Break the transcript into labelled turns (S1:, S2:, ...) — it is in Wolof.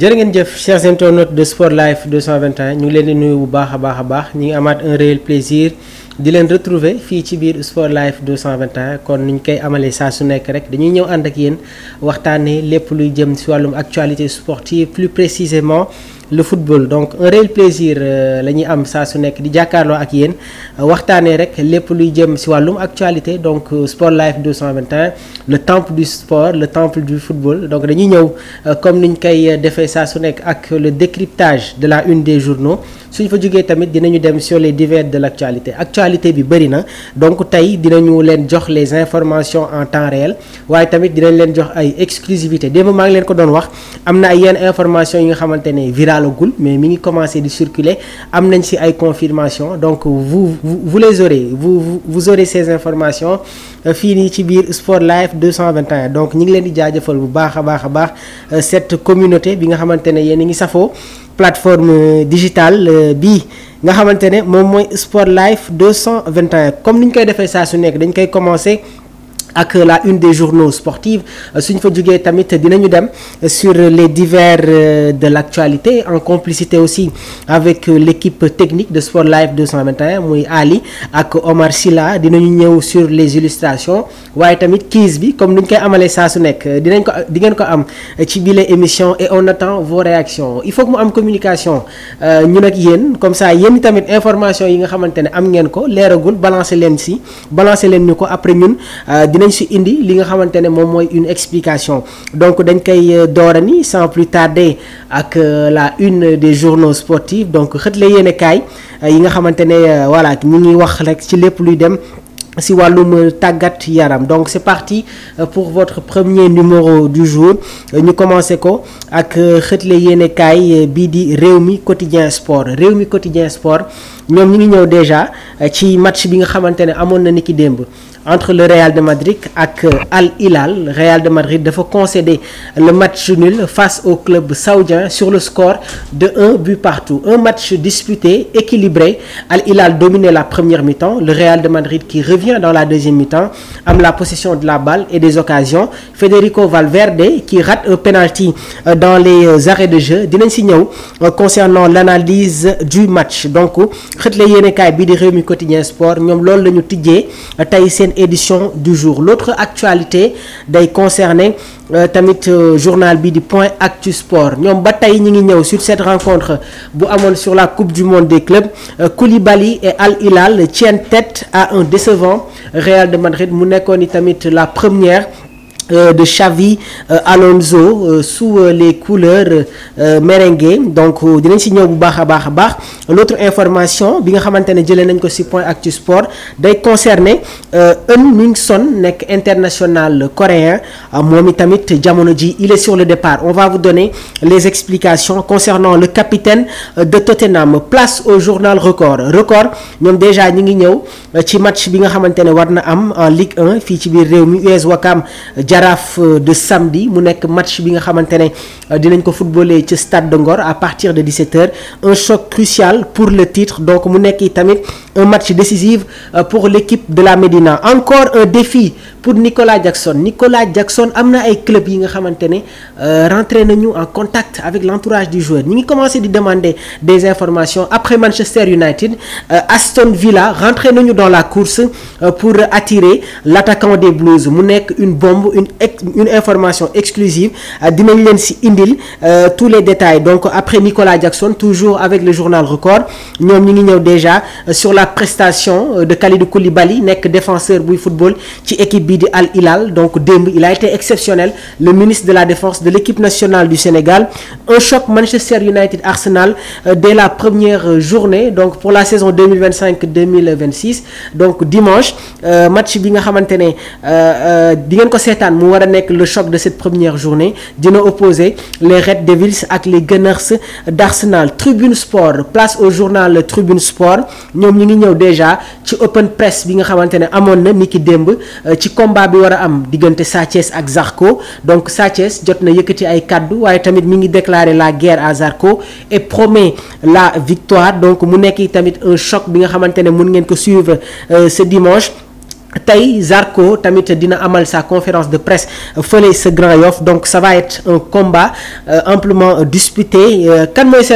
S1: jërë ngeen jëf chers internautes de Sport Life 221 ñu ngi leen di nuyu bu baax a baax ñu ngi amaat un réel plaisir di leen retrouver fii ci biir Sport Life 221 kon ni ñu koy amalee saa su nekk rek dañuy ñëw ànd ak yéen waxtaanee lépp luy jëm si wàllum actualité sportive plus précisément le football. Donc un réel plaisir la ñuy am saa su nekk di jàkkaarloo ak yéen waxtaanee rek lépp luy jëm si wàllum actualité donc Sport Life 221 le temple du sport le temple du football. Donc dañuy ñëw comme niñ koy defee saa su nekk ak le décryptage de la une des journaux suñ fa jógee tamit dinañu dem sur les divers de actualité bi bëri na donc tey dinañu leen jox les informations en temps réel waaye tamit dinañ leen jox ay exclusivité démb maa ngi leen ko doon wax am na ay yenn information yi nga xamante ne viralagul mais mi ngi commencé di circuler am nañ ci ay confirmation donc vous les aurez vous aurez ces informations fii nii ci biir Sport Life 221 donc ñi ngi leen di jaajëfal bu baax a baax cette communauté bi nga xamante ne yéen a ngi safoo plateforme digitale bii nga xamante ne moom mooy Sport Life 221 comme ni ñu koy defee saa su nekk dañ koy commencer ak la une des journaux sportifs suñ fa jógee tamit dinañu dem sur les divers de l'actualité en complicité aussi avec l'équipe technique de Sport Life 221 muy Ali ak Omar Silla dinañu ñëw sur les illustrations waaye tamit quiz bi comme ni ñu koy amalee saa su nekk di ngeen ko am ci bile émission et on attend vos réactions il faut que mu am communication ñun ak yéen comme ça yéen tamit information yi nga xamante ne am ngeen ko leeragul balancer leen ñu ko après ñun dinañ si indi li nga xamante ne moom mooy une explication donc dañ koy doorani sans plus tarder ak la une des journaux sportifs donc xëtle yéene kaay yi nga xamante ne voilà ñu ngi wax rek ci lépp luy dem si wàllum tàggat yaram donc c'est parti pour votre premier numéro du jour ñu commencé ko ak xëtle yéene kaay bii di Rewmi Quotidien Sport ñoom ñu ngi ñëw déjà ci match bi nga xamante ne amoon na niki démb entre le Real de Madrid ak Al Hilal. Real de Madrid dafa concéder le match nul face au club saoudien sur le score de 1 but partout. Un match disputé, équilibré. Al Hilal dominait la première mi-temps. Le Real de Madrid qui revient dans la deuxième mi-temps am la possession de la balle et des occasions. Federico Valverde qui rate un penalty dans les arrêts de jeu. Dinañ ci ñëw concernant l'analyse du match. Donc xëtle yéenekaay bi di Rewmi Quotidien Sport ñoom loolu la ñu tijjee tey seen édition du jour. L'autre actualité day concerner tamit journal bi di Point Actu Sport ñoom ba tey ñi ngi ñëw sur cette rencontre bu amoon sur la coupe du monde des clubs. Koulibaly et Al Hilal tiennent tête à un décevant Real de Madrid mu nekkoon ni tamit la première de Xavi Alonso sous les couleurs merengue donc dinañ ci ñëw bu baax a baax. L'autre information bi nga xamante ne jëlee nañ ko ci Point Actu Sport day concerner Heung-min Son nekk international coréen moom itamit jamono ji il est sur le départ. On va vous donner les explications concernant le capitaine de Tottenham. Place au journal Record ñoom déjà ñi ngi ñëw ci match bi nga xamante ne war na am en Ligue 1 fii ci biir réew mi US Ouakam Jaraaf de samedi mu nekk match bi nga xamante ne dinañ ko footballer ci stade de Ngor à partir de 17h. Un choc crucial pour le titre donc mu nekk tamit un match décisif pour l'équipe de la Médina. Encore un défi pour Nicolas Jackson am na ay club yi nga xamante ne rentré nañu en contact avec l'entourage du joueur ñi ngi commencé di demander des informations après Manchester United. Aston Villa rentré nañu dans la course pour attirer l'attaquant des Blues mu nekk une bombe une information exclusive dinañ leen ci indil tous les détails donc après Nicolas Jackson toujours avec le journal Record ñoom ñi ngi ñëw déjà sur la prestation de Kalidou Koulibaly nekk défenseur buy football ci équipe bi di Al Hilal donc démb il a été exceptionnel le ministre de la défense de l'équipe nationale du Sénégal. Un choc Manchester United Arsenal dès la première journée donc pour la saison 2025-2026 donc dimanche match bi nga xamante ne di ngeen ko seetaan mu war a nekk le choc de cette première journée dina opposer les Red Devils ak les Gunners d'Arsenal. Tribune Sport place au journal Tribune Sport ñoom ñi ngi ñëw déjà ci open press bi nga xamante ne amoon na niki démb ci combat bi war a am diggante Sa Thiès ak Zarko donc Sa Thiès jot na yëkkati ay kaddu waaye tamit mi ngi déclarer la guerre à Zarko et promet la victoire donc mu nekk tamit un choc bi nga xamante ne mun ngeen ko suivre ce dimanche tey Zarko tamit dina amal sa conférence de presse fële sa Grand Yoff donc ça va être un combat amplement disputé kan mooy seen